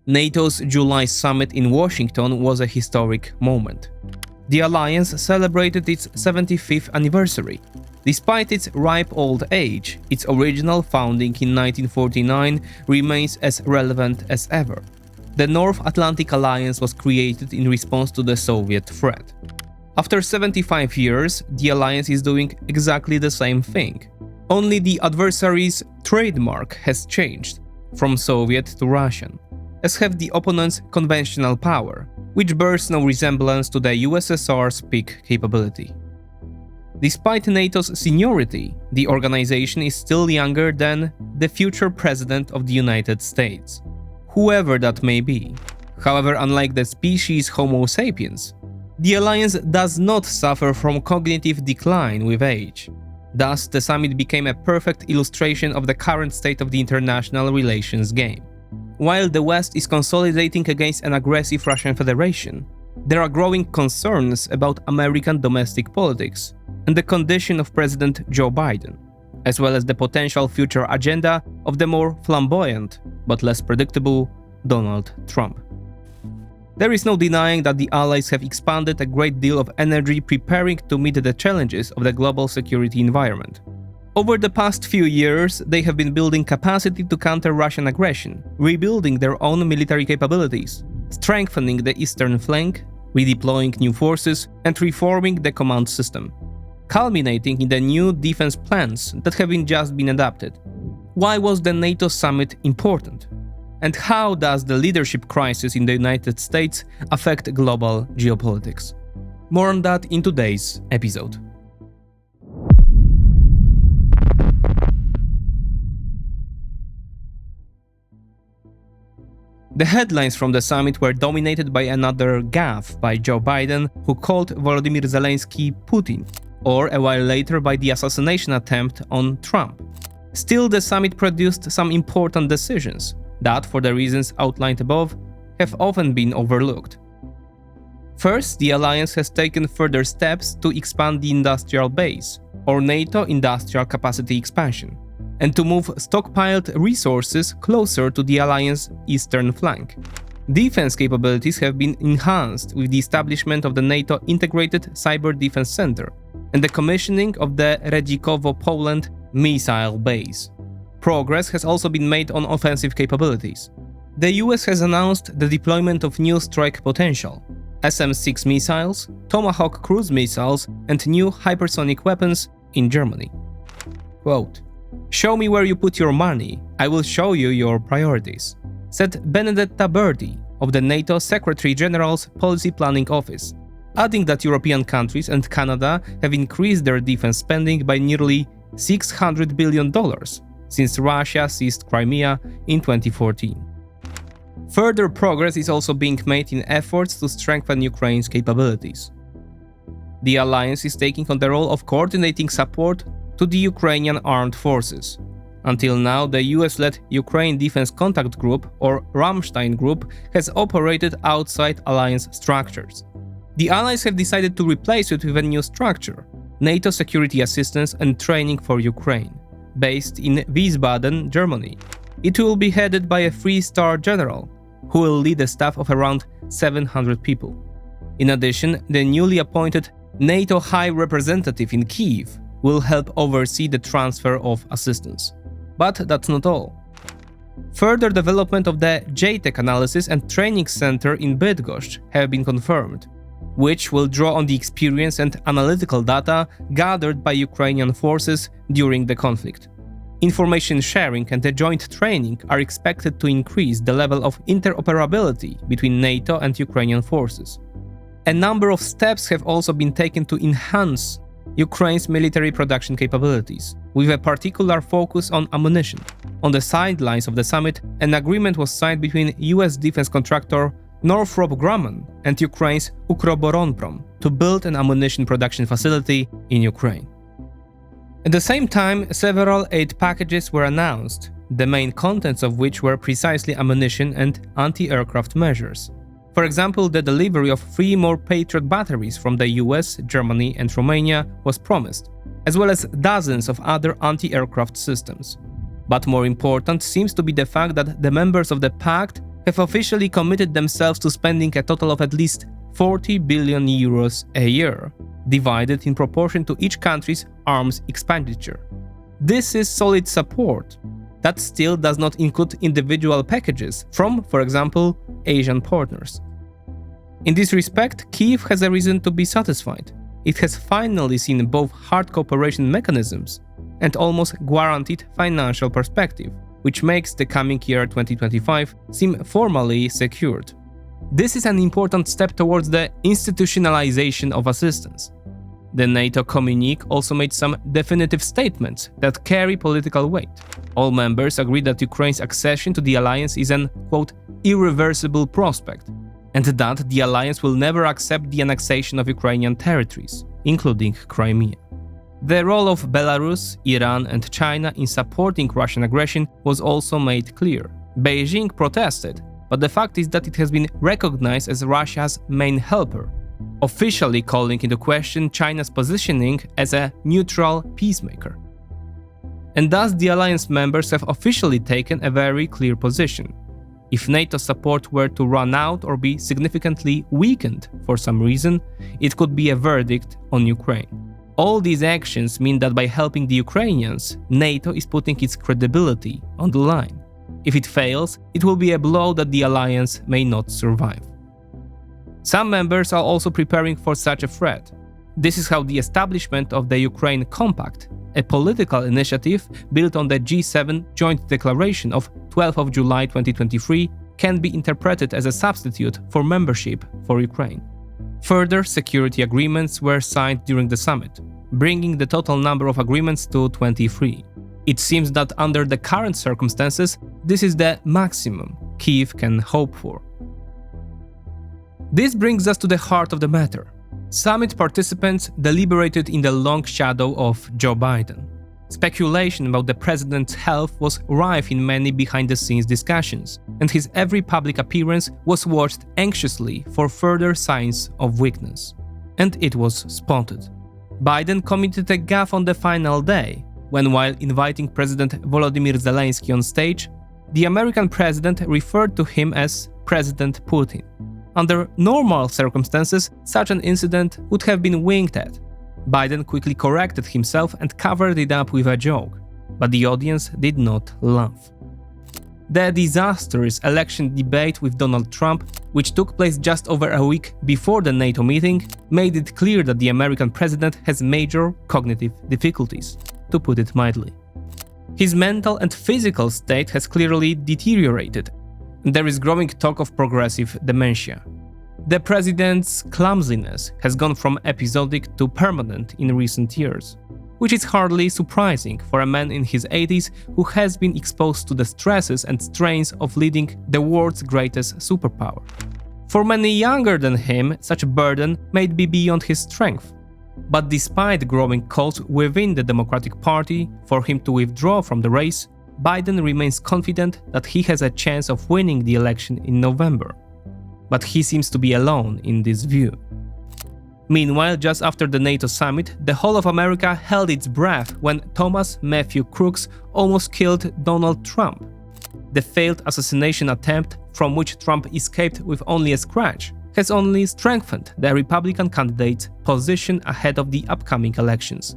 NATO's July summit in Washington was a historic moment. The alliance celebrated its 75th anniversary. Despite its ripe old age, its original founding in 1949 remains as relevant as ever. The North Atlantic Alliance was created in response to the Soviet threat. After 75 years, the alliance is doing exactly the same thing. Only the adversary's trademark has changed, from Soviet to Russian, as have the opponent's conventional power, which bears no resemblance to the USSR's peak capability. Despite NATO's seniority, the organization is still younger than the future president of the United States, whoever that may be. However, unlike the species Homo sapiens, the alliance does not suffer from cognitive decline with age. Thus, the summit became a perfect illustration of the current state of the international relations game. While the West is consolidating against an aggressive Russian Federation, there are growing concerns about American domestic politics and the condition of President Joe Biden, as well as the potential future agenda of the more flamboyant but less predictable Donald Trump. There is no denying that the Allies have expended a great deal of energy preparing to meet the challenges of the global security environment. Over the past few years, they have been building capacity to counter Russian aggression, rebuilding their own military capabilities, strengthening the eastern flank, redeploying new forces, and reforming the command system, culminating in the new defense plans that have just been adopted. Why was the NATO summit important? And how does the leadership crisis in the United States affect global geopolitics? More on that in today's episode. The headlines from the summit were dominated by another gaffe by Joe Biden, who called Volodymyr Zelensky Putin, or a while later by the assassination attempt on Trump. Still, the summit produced some important decisions that, for the reasons outlined above, have often been overlooked. First, the alliance has taken further steps to expand the industrial base, or NATO industrial capacity expansion, and to move stockpiled resources closer to the alliance's eastern flank. Defense capabilities have been enhanced with the establishment of the NATO Integrated Cyber Defense Center and the commissioning of the Redzikowo, Poland missile base. Progress has also been made on offensive capabilities. The US has announced the deployment of new strike potential, SM-6 missiles, Tomahawk cruise missiles, and new hypersonic weapons in Germany. Quote, "Show me where you put your money, I will show you your priorities," said Benedetta Berti of the NATO Secretary General's Policy Planning Office, adding that European countries and Canada have increased their defense spending by nearly $600 billion since Russia seized Crimea in 2014. Further progress is also being made in efforts to strengthen Ukraine's capabilities. The alliance is taking on the role of coordinating support to the Ukrainian armed forces. Until now, the US-led Ukraine Defense Contact Group, or Ramstein Group, has operated outside alliance structures. The allies have decided to replace it with a new structure, NATO Security Assistance and Training for Ukraine, based in Wiesbaden, Germany. It will be headed by a 3-star general, who will lead a staff of around 700 people. In addition, the newly appointed NATO High Representative in Kyiv will help oversee the transfer of assistance. But that's not all. Further development of the JTEC Analysis and Training Center in Bydgoszcz have been confirmed, which will draw on the experience and analytical data gathered by Ukrainian forces during the conflict. Information sharing and the joint training are expected to increase the level of interoperability between NATO and Ukrainian forces. A number of steps have also been taken to enhance Ukraine's military production capabilities, with a particular focus on ammunition. On the sidelines of the summit, an agreement was signed between US defense contractor Northrop Grumman and Ukraine's Ukroboronprom to build an ammunition production facility in Ukraine. At the same time, several aid packages were announced, the main contents of which were precisely ammunition and anti-aircraft measures. For example, the delivery of 3 more Patriot batteries from the US, Germany, and Romania was promised, as well as dozens of other anti-aircraft systems. But more important seems to be the fact that the members of the pact have officially committed themselves to spending a total of at least 40 billion euros a year, divided in proportion to each country's arms expenditure. This is solid support. That still does not include individual packages from, for example, Asian partners. In this respect, Kyiv has a reason to be satisfied. It has finally seen both hard cooperation mechanisms and almost guaranteed financial perspective, which makes the coming year 2025 seem formally secured. This is an important step towards the institutionalization of assistance. The NATO communique also made some definitive statements that carry political weight. All members agreed that Ukraine's accession to the alliance is an, quote, irreversible prospect, and that the alliance will never accept the annexation of Ukrainian territories, including Crimea. The role of Belarus, Iran, and China in supporting Russian aggression was also made clear. Beijing protested, but the fact is that it has been recognized as Russia's main helper, officially calling into question China's positioning as a neutral peacemaker. And thus the alliance members have officially taken a very clear position. If NATO support were to run out or be significantly weakened for some reason, it could be a verdict on Ukraine. All these actions mean that by helping the Ukrainians, NATO is putting its credibility on the line. If it fails, it will be a blow that the alliance may not survive. Some members are also preparing for such a threat. This is how the establishment of the Ukraine Compact, a political initiative built on the G7 joint declaration of 12th of July 2023, can be interpreted as a substitute for membership for Ukraine. Further security agreements were signed during the summit, bringing the total number of agreements to 23. It seems that under the current circumstances, this is the maximum Kyiv can hope for. This brings us to the heart of the matter. Summit participants deliberated in the long shadow of Joe Biden. Speculation about the president's health was rife in many behind-the-scenes discussions, and his every public appearance was watched anxiously for further signs of weakness. And it was spotted. Biden committed a gaffe on the final day, when while inviting President Volodymyr Zelensky on stage, the American president referred to him as President Putin. Under normal circumstances, such an incident would have been winked at. Biden quickly corrected himself and covered it up with a joke, but the audience did not laugh. The disastrous election debate with Donald Trump, which took place just over a week before the NATO meeting, made it clear that the American president has major cognitive difficulties, to put it mildly. His mental and physical state has clearly deteriorated, and there is growing talk of progressive dementia. The president's clumsiness has gone from episodic to permanent in recent years, which is hardly surprising for a man in his 80s who has been exposed to the stresses and strains of leading the world's greatest superpower. For many younger than him, such a burden may be beyond his strength. But despite growing calls within the Democratic Party for him to withdraw from the race, Biden remains confident that he has a chance of winning the election in November. But he seems to be alone in this view. Meanwhile, just after the NATO summit, the whole of America held its breath when Thomas Matthew Crooks almost killed Donald Trump. The failed assassination attempt, from which Trump escaped with only a scratch, has only strengthened the Republican candidate's position ahead of the upcoming elections.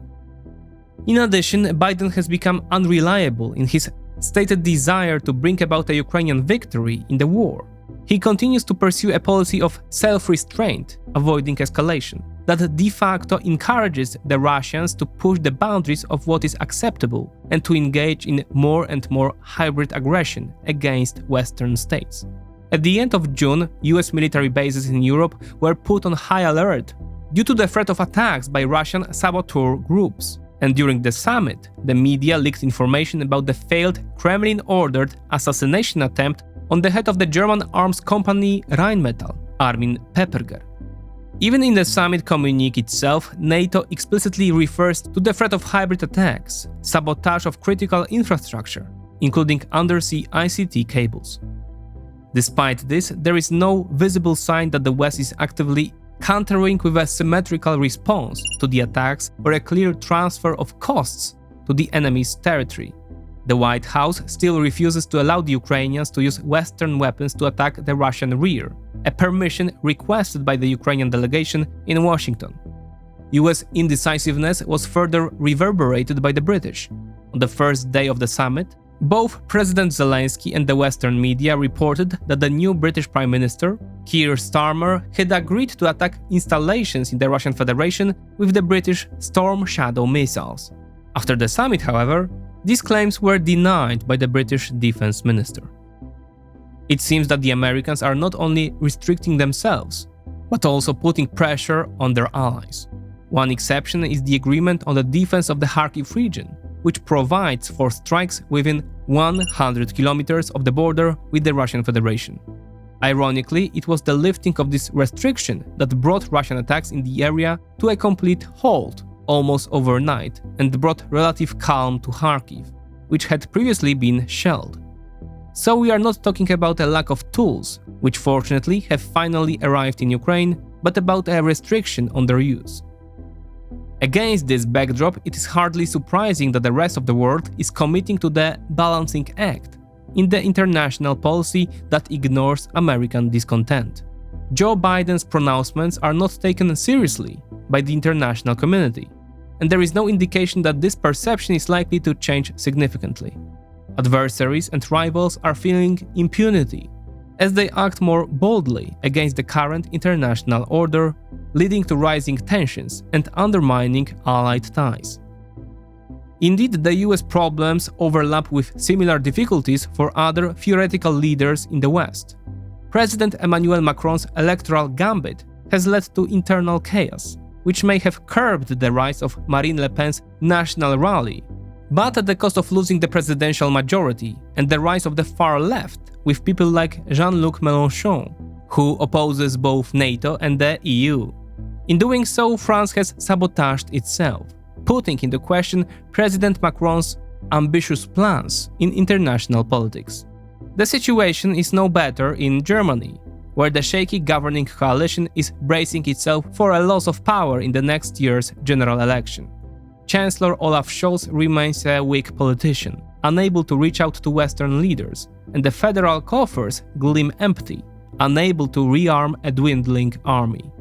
In addition, Biden has become unreliable in his stated desire to bring about a Ukrainian victory in the war. He continues to pursue a policy of self-restraint, avoiding escalation, that de facto encourages the Russians to push the boundaries of what is acceptable and to engage in more and more hybrid aggression against Western states. At the end of June, US military bases in Europe were put on high alert due to the threat of attacks by Russian saboteur groups. And during the summit, the media leaked information about the failed Kremlin-ordered assassination attempt on the head of the German arms company Rheinmetall, Armin Pepperger. Even in the summit communique itself, NATO explicitly refers to the threat of hybrid attacks, sabotage of critical infrastructure, including undersea ICT cables. Despite this, there is no visible sign that the West is actively countering with a symmetrical response to the attacks or a clear transfer of costs to the enemy's territory. The White House still refuses to allow the Ukrainians to use Western weapons to attack the Russian rear, a permission requested by the Ukrainian delegation in Washington. US indecisiveness was further reverberated by the British. On the first day of the summit, both President Zelensky and the Western media reported that the new British Prime Minister, Keir Starmer, had agreed to attack installations in the Russian Federation with the British Storm Shadow missiles. After the summit, however, these claims were denied by the British Defense Minister. It seems that the Americans are not only restricting themselves, but also putting pressure on their allies. One exception is the agreement on the defense of the Kharkiv region, which provides for strikes within 100 kilometers of the border with the Russian Federation. Ironically, it was the lifting of this restriction that brought Russian attacks in the area to a complete halt almost overnight and brought relative calm to Kharkiv, which had previously been shelled. So we are not talking about a lack of tools, which fortunately have finally arrived in Ukraine, but about a restriction on their use. Against this backdrop, it is hardly surprising that the rest of the world is committing to the balancing act in the international policy that ignores American discontent. Joe Biden's pronouncements are not taken seriously by the international community, and there is no indication that this perception is likely to change significantly. Adversaries and rivals are feeling impunity as they act more boldly against the current international order, leading to rising tensions and undermining allied ties. Indeed, the US problems overlap with similar difficulties for other theoretical leaders in the West. President Emmanuel Macron's electoral gambit has led to internal chaos, which may have curbed the rise of Marine Le Pen's National Rally, but at the cost of losing the presidential majority and the rise of the far left with people like Jean-Luc Mélenchon, who opposes both NATO and the EU. In doing so, France has sabotaged itself, putting into question President Macron's ambitious plans in international politics. The situation is no better in Germany, where the shaky governing coalition is bracing itself for a loss of power in the next year's general election. Chancellor Olaf Scholz remains a weak politician, unable to reach out to Western leaders, and the federal coffers gleam empty, unable to rearm a dwindling army.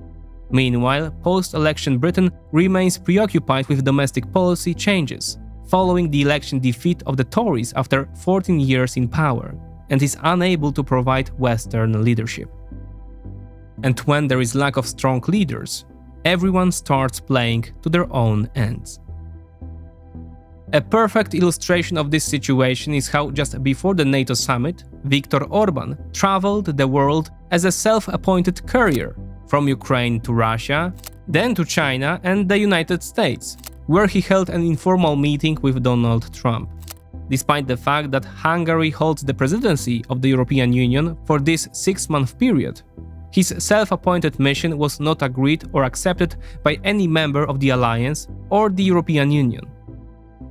Meanwhile, post-election Britain remains preoccupied with domestic policy changes, following the election defeat of the Tories after 14 years in power, and is unable to provide Western leadership. And when there is lack of strong leaders, everyone starts playing to their own ends. A perfect illustration of this situation is how just before the NATO summit, Viktor Orban traveled the world as a self-appointed courier from Ukraine to Russia, then to China and the United States, where he held an informal meeting with Donald Trump. Despite the fact that Hungary holds the presidency of the European Union for this 6-month period, his self-appointed mission was not agreed or accepted by any member of the alliance or the European Union.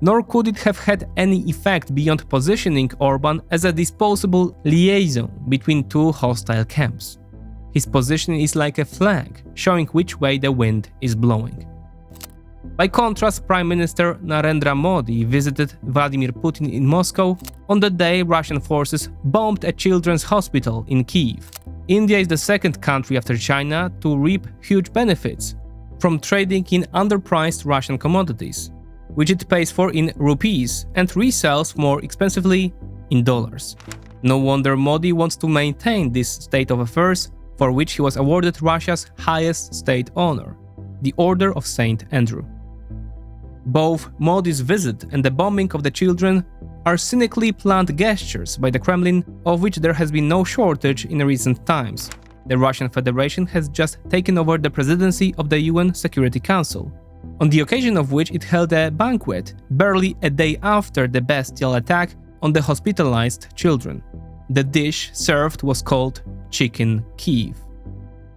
Nor could it have had any effect beyond positioning Orban as a disposable liaison between two hostile camps. His position is like a flag, showing which way the wind is blowing. By contrast, Prime Minister Narendra Modi visited Vladimir Putin in Moscow on the day Russian forces bombed a children's hospital in Kyiv. India is the second country after China to reap huge benefits from trading in underpriced Russian commodities, which it pays for in rupees and resells more expensively in dollars. No wonder Modi wants to maintain this state of affairs, for which he was awarded Russia's highest state honor, the Order of St. Andrew. Both Modi's visit and the bombing of the children are cynically planned gestures by the Kremlin, of which there has been no shortage in recent times. The Russian Federation has just taken over the presidency of the UN Security Council, on the occasion of which it held a banquet barely a day after the bestial attack on the hospitalized children. The dish served was called Chicken Kyiv.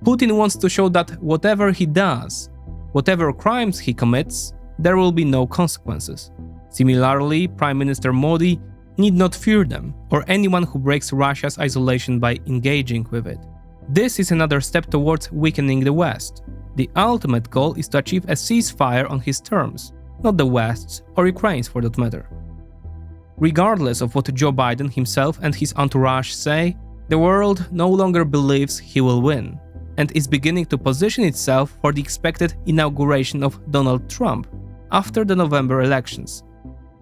Putin wants to show that whatever he does, whatever crimes he commits, there will be no consequences. Similarly, Prime Minister Modi need not fear them, or anyone who breaks Russia's isolation by engaging with it. This is another step towards weakening the West. The ultimate goal is to achieve a ceasefire on his terms, not the West's or Ukraine's for that matter. Regardless of what Joe Biden himself and his entourage say, the world no longer believes he will win, and is beginning to position itself for the expected inauguration of Donald Trump after the November elections.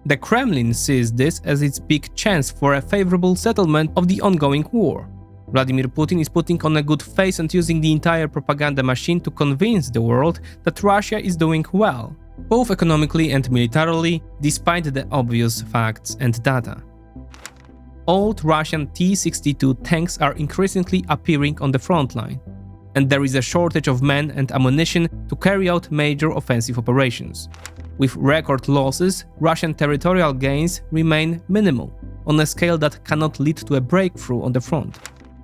The Kremlin sees this as its big chance for a favorable settlement of the ongoing war. Vladimir Putin is putting on a good face and using the entire propaganda machine to convince the world that Russia is doing well, both economically and militarily, despite the obvious facts and data. Old Russian T-62 tanks are increasingly appearing on the front line, and there is a shortage of men and ammunition to carry out major offensive operations. With record losses, Russian territorial gains remain minimal, on a scale that cannot lead to a breakthrough on the front.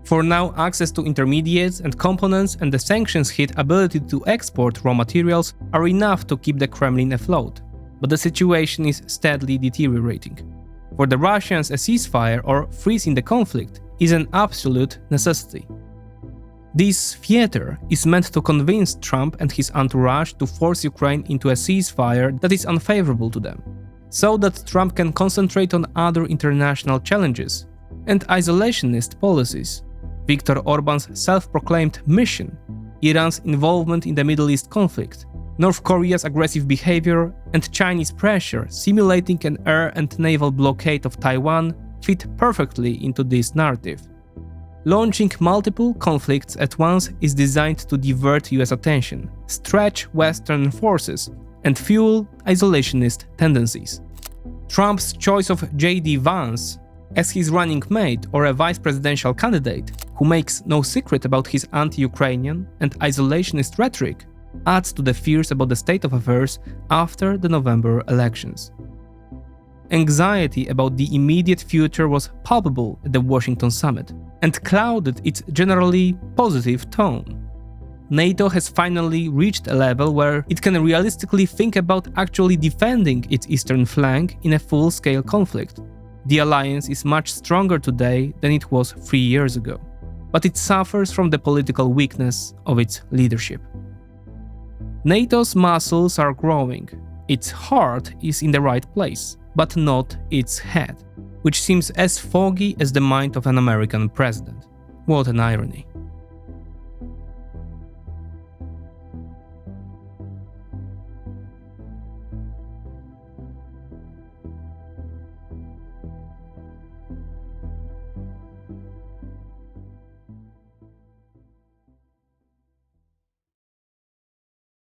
For now, access to intermediates and components and the sanctions-hit ability to export raw materials are enough to keep the Kremlin afloat, but the situation is steadily deteriorating. For the Russians, a ceasefire or freezing the conflict is an absolute necessity. This theater is meant to convince Trump and his entourage to force Ukraine into a ceasefire that is unfavorable to them, so that Trump can concentrate on other international challenges and isolationist policies. Viktor Orban's self-proclaimed mission, Iran's involvement in the Middle East conflict, North Korea's aggressive behavior, and Chinese pressure simulating an air and naval blockade of Taiwan fit perfectly into this narrative. Launching multiple conflicts at once is designed to divert US attention, stretch Western forces, and fuel isolationist tendencies. Trump's choice of J.D. Vance as his running mate or a vice presidential candidate who makes no secret about his anti-Ukrainian and isolationist rhetoric adds to the fears about the state of affairs after the November elections. Anxiety about the immediate future was palpable at the Washington summit and clouded its generally positive tone. NATO has finally reached a level where it can realistically think about actually defending its eastern flank in a full-scale conflict. The alliance is much stronger today than it was 3 years ago, but it suffers from the political weakness of its leadership. NATO's muscles are growing, its heart is in the right place, but not its head, which seems as foggy as the mind of an American president. What an irony.